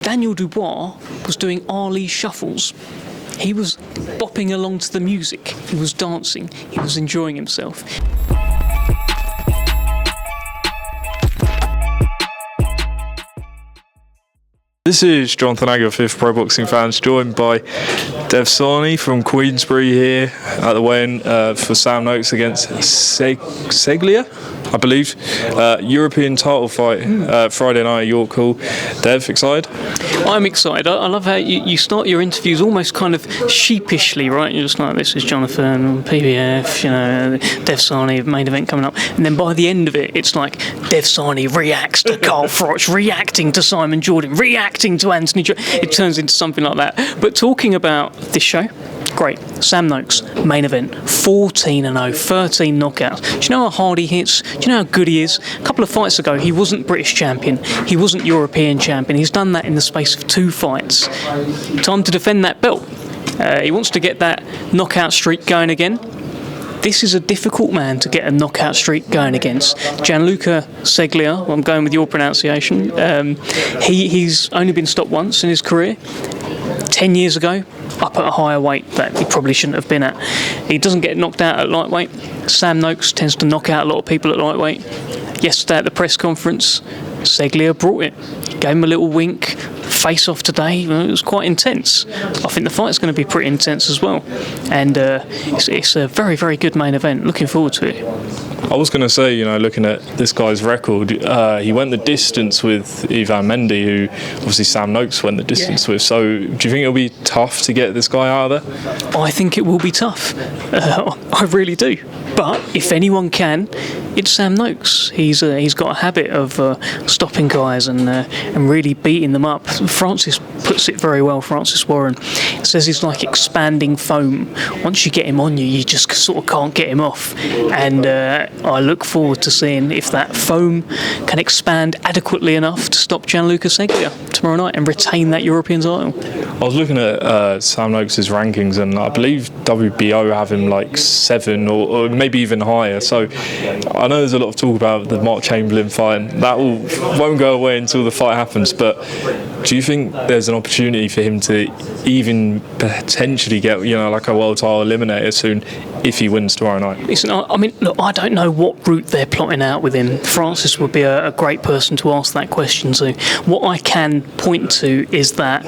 Daniel Dubois was doing Ali shuffles. He was bopping along to the music, he was dancing, he was enjoying himself. This is Jonathan Agger, Fifth Pro Boxing Fans, joined by Sahni from Queensberry here at the weigh-in for Sam Noakes against Ceglia, I believe. European title fight Friday night at York Hall. Dev, excited? I'm excited. I love how you start your interviews almost kind of sheepishly, right? You're just like, this is Jonathan, PBF, Dev Sahni, main event coming up. And then by the end of it, it's like Dev Sahni reacts to Carl Froch, reacting to Simon Jordan, reacting to Anthony Jones. It turns into something like that. But talking about this show, great. Sam Noakes, main event, 14-0, 13 knockouts. Do you know how hard he hits? Do you know how good he is? A couple of fights ago, he wasn't British champion. He wasn't European champion. He's done that in the space of 2 fights. Time to defend that belt. He wants to get that knockout streak going again. This is a difficult man to get a knockout streak going against. Gianluca Ceglia, I'm going with your pronunciation. He's only been stopped once in his career. 10 years ago, up at a higher weight that he probably shouldn't have been at. He doesn't get knocked out at lightweight. Sam Noakes tends to knock out a lot of people at lightweight. Yesterday at the press conference, Ceglia brought it. Gave him a little wink. Face off today, it was quite intense. I think the fight's going to be pretty intense as well. And it's a very, very good main event. Looking forward to it. I was going to say, looking at this guy's record, he went the distance with Ivan Mendy, who obviously Sam Noakes went the distance with. So do you think it'll be tough to get this guy out of there? I think it will be tough. I really do. But if anyone can, it's Sam Noakes. He's got a habit of stopping guys and really beating them up. Francis puts it very well, Francis Warren. Says he's like expanding foam. Once you get him on you, you just sort of can't get him off. And I look forward to seeing if that foam can expand adequately enough to stop Gianluca Ceglia tomorrow night and retain that European title. I was looking at Sam Noakes' rankings, and I believe WBO have him like 7 or maybe even higher. So I know there's a lot of talk about the Mark Chamberlain fight, and that won't go away until the fight happens. But do you think there's an opportunity for him to even potentially get, like a world title eliminator soon if he wins tomorrow night? Listen, I mean, look, I don't know what route they're plotting out with him. Francis would be a great person to ask that question to. What I can point to is that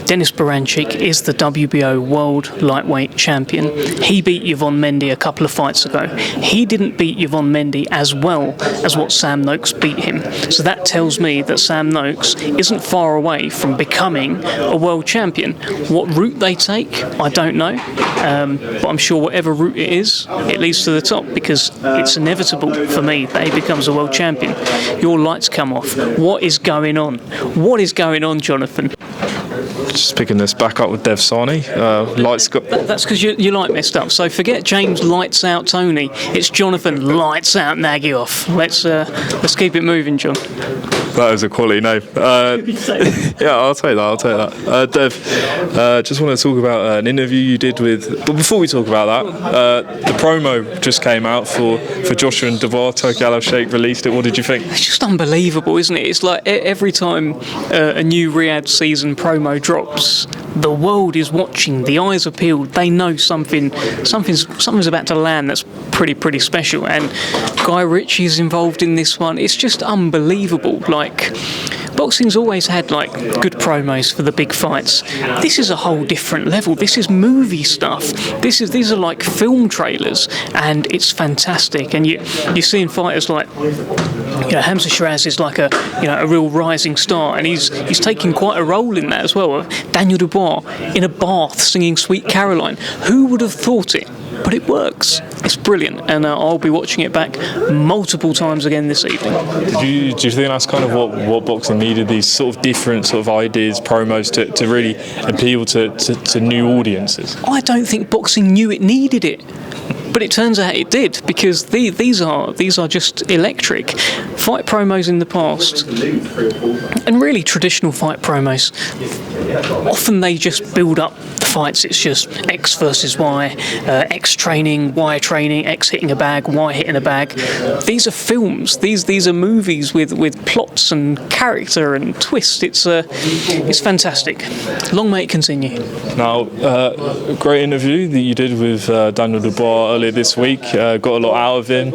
Denis Baranchyk is the WBO World Lightweight Champion. He beat Yvonne Mendy a couple of fights ago. He didn't beat Yvonne Mendy as well as what Sam Noakes beat him. So that tells me that Sam Noakes isn't far away from becoming a world champion. What route they take, I don't know. But I'm sure whatever route it is, it leads to the top, because it's inevitable for me that he becomes a world champion. Your lights come off. What is going on? What is going on, Jonathan? Just picking this back up with Dev Sahni. Lights got. That's because your light messed up. So forget James Lights Out Tony. It's Jonathan Lights Out Nagy off. Let's keep it moving, John. That is a quality name. Yeah, I'll take that. Dev, just want to talk about an interview you did with. But before we talk about that, the promo just came out for Joshua and Dubois. Tokyo Al Sheikh released it. What did you think? It's just unbelievable, isn't it? It's like every time a new Riyadh season promo drops, the world is watching. The eyes are peeled. They know something's about to land that's pretty special. And Guy Ritchie's involved in this one. It's just unbelievable. Boxing's always had good promos for the big fights. This is a whole different level. This is movie stuff. These are like film trailers, and it's fantastic. And you're seeing fighters like Hamza Shiraz is like a real rising star, and he's taking quite a role in that as well. Daniel Dubois in a bath singing Sweet Caroline. Who would have thought it? But it works. It's brilliant, and I'll be watching it back multiple times again this evening. Do you think that's kind of what boxing needed? These sort of different sort of ideas, promos to really appeal to new audiences? I don't think boxing knew it needed it. But it turns out it did, because these are just electric. Fight promos in the past, and really traditional fight promos, often they just build up the fights, it's just X versus Y, X training, Y training, X hitting a bag, Y hitting a bag. These are films. These are movies with plots and character and twist. It's fantastic. Long may it continue. Now, great interview that you did with Daniel Dubois earlier this week. Got a lot out of him.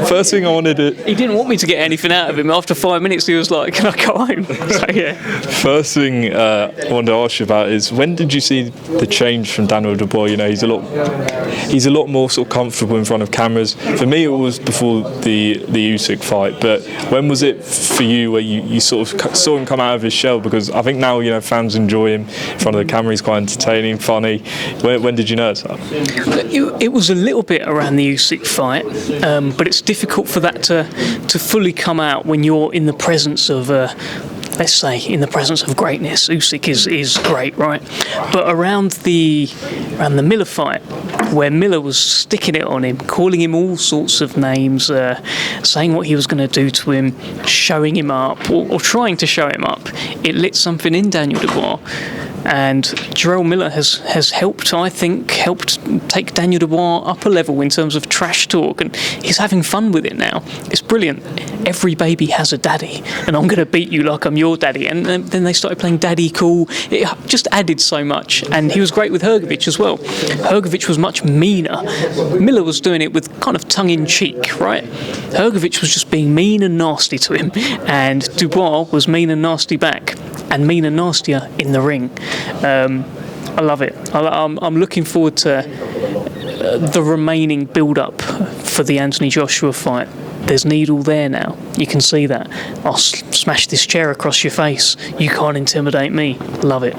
First thing I wanted to... He didn't want me to get anything out of him. After 5 minutes, he was like, "Can I go home?" So yeah. First thing I wanted to ask you about is, when did you see the change from Daniel Dubois? You know, he's a lot more sort of comfortable in front of cameras. For me, it was before the Usyk fight, but when was it for you where you sort of saw him come out of his shell? Because I think now, you know, fans enjoy him in front of the camera. He's quite entertaining, funny. When did you notice that? It was a little bit around the Usyk fight, but it's difficult for that to fully come out when you're in the presence of let's say in the presence of greatness. Usyk is great, right? But around the Miller fight, where Miller was sticking it on him, calling him all sorts of names, saying what he was going to do to him, showing him up, or trying to show him up, it lit something in Daniel Dubois. And Jarrell Miller has helped take Daniel Dubois up a level in terms of trash talk, and he's having fun with it now. It's brilliant. Every baby has a daddy, and I'm going to beat you like I'm your daddy. And then they started playing Daddy Cool. It just added so much, and he was great with Hrgović as well. Hrgović was much meaner. Miller was doing it with kind of tongue-in-cheek, right? Hrgović was just being mean and nasty to him, and Dubois was mean and nasty back, and mean and nastier in the ring. I love it. I'm looking forward to the remaining build-up for the Anthony Joshua fight. There's needle there now. You can see that. I'll smash this chair across your face. You can't intimidate me. Love it.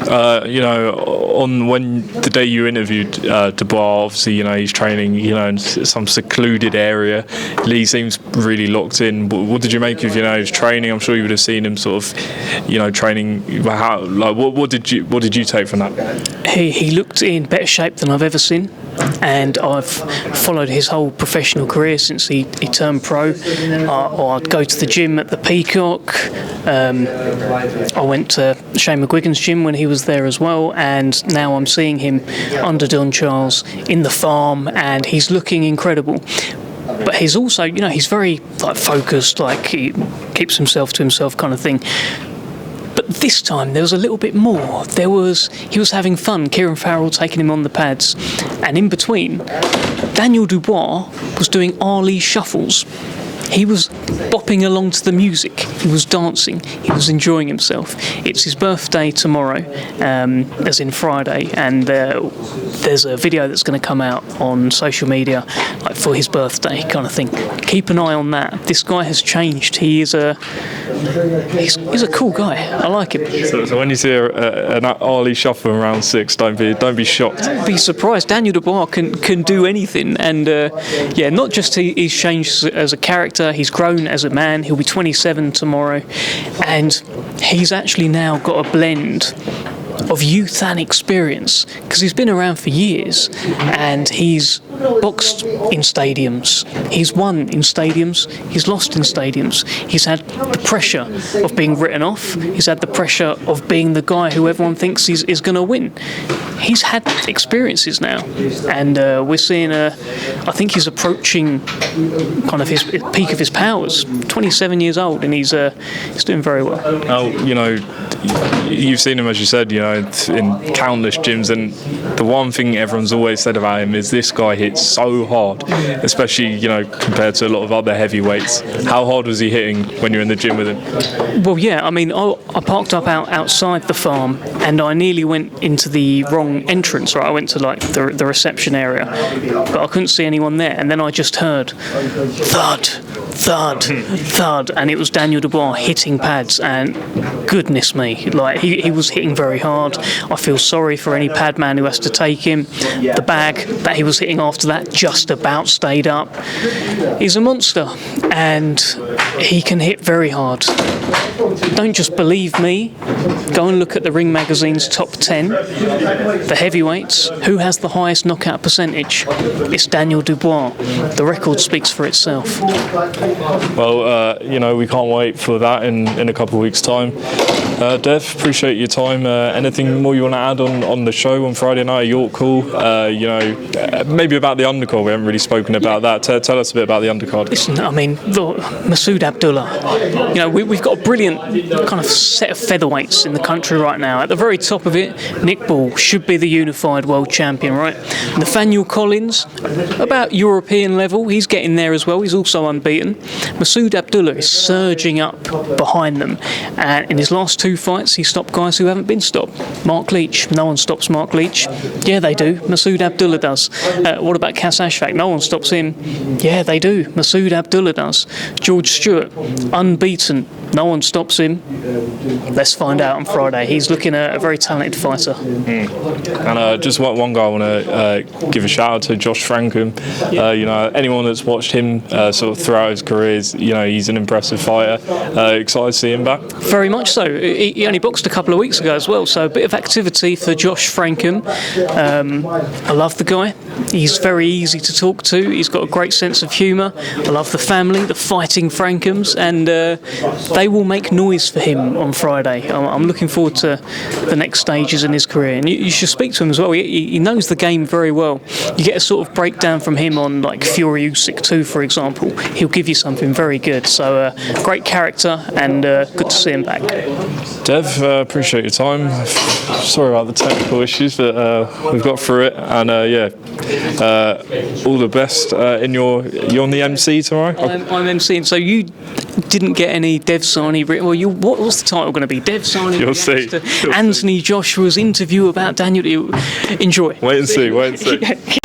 You know, on the day you interviewed Dubois, obviously, you know, he's training, you know, in some secluded area. Lee seems really locked in. What did you make of, you know, his training? I'm sure you would have seen him sort of, you know, training. What did you take from that? He looked in better shape than I've ever seen, and I've followed his whole professional career since he turned pro. Or I'd go to the gym at the Peacock. I went to Shane McGuigan's gym when he was there as well, and now I'm seeing him under Don Charles in the farm, and he's looking incredible. But he's also, you know, he's very focused, he keeps himself to himself kind of thing. But this time there was a little bit more. He was having fun. Kieran Farrell taking him on the pads, and in between, Daniel Dubois was doing Ali shuffles. He was bopping along to the music. He was dancing. He was enjoying himself. It's his birthday tomorrow, as in Friday, and there's a video that's going to come out on social media for his birthday kind of thing. Keep an eye on that. This guy has changed. He's a cool guy. I like him. So when you see an Ali shuffle in round 6, don't be shocked. Don't be surprised. Daniel Dubois can do anything, and not just he's changed as a character. He's grown as a man. He'll be 27 tomorrow, and he's actually now got a blend of youth and experience, because he's been around for years, and he's boxed in stadiums. He's won in stadiums. He's lost in stadiums. He's had the pressure of being written off. He's had the pressure of being the guy who everyone thinks is going to win. He's had experiences now, and we're seeing I think he's approaching kind of his peak of his powers. 27 years old, and he's doing very well. Now, you know, you've seen him, as you said, you know, in countless gyms, and the one thing everyone's always said about him is this guy hits so hard, especially, you know, compared to a lot of other heavyweights. How hard was he hitting when you're in the gym with him? Well, yeah, I mean, I parked up outside the farm, and I nearly went into the wrong entrance, right? I went to the reception area, but I couldn't see anyone there, and then I just heard thud, thud, thud, and it was Daniel Dubois hitting pads, and goodness me, he was hitting very hard. I feel sorry for any pad man who has to take him. The bag that he was hitting after that just about stayed up. He's a monster, and he can hit very hard. Don't just believe me. Go and look at the Ring Magazine's top 10, the heavyweights. Who has the highest knockout percentage? It's Daniel Dubois. The record speaks for itself. Well, you know, we can't wait for that in a couple of weeks' time. Dev, appreciate your time. Anything more you want to add on the show on Friday night, York Call? Maybe about the undercard. We haven't really spoken about that. Tell us a bit about the undercard. Listen, I mean, look, Masood Abdullah. We've got a brilliant kind of set of featherweights in the country right now. At the very top of it, Nick Ball should be the unified world champion, right? Nathaniel Collins, about European level, he's getting there as well. He's also unbeaten. Masood Abdullah is surging up behind them, and in his last 2 fights, he stopped guys who haven't been stopped. Mark Leach, no one stops Mark Leach. Yeah, they do. Masood Abdullah does. What about Cass Ashfaq? No one stops him. Yeah, they do. Masood Abdullah does. George Stewart, unbeaten. No one stops him. Let's find out on Friday. He's looking at a very talented fighter. And just one guy I want to give a shout out to, Josh Frankham. Anyone that's watched him sort of throughout his career, he's an impressive fighter. Excited to see him back. Very much so. He only boxed a couple of weeks ago as well, so a bit of activity for Josh Frankham. I love the guy. He's very easy to talk to. He's got a great sense of humour. I love the family, the fighting Frankhams, and they will make noise for him on Friday. I'm looking forward to the next stages in his career. And you should speak to him as well. He knows the game very well. You get a sort of breakdown from him on like Fury Usyk 2, for example. He'll give you something very good. So great character, and good to see him back. Dev, appreciate your time. Sorry about the technical issues, but we've got through it. And all the best. You're on the MC tomorrow? I'm MCing. So you didn't get any Dev Sahni written. Well, what was the title going to be? Dev Sahni. You'll see. Anthony Joshua's interview about Daniel. Enjoy. Wait and see.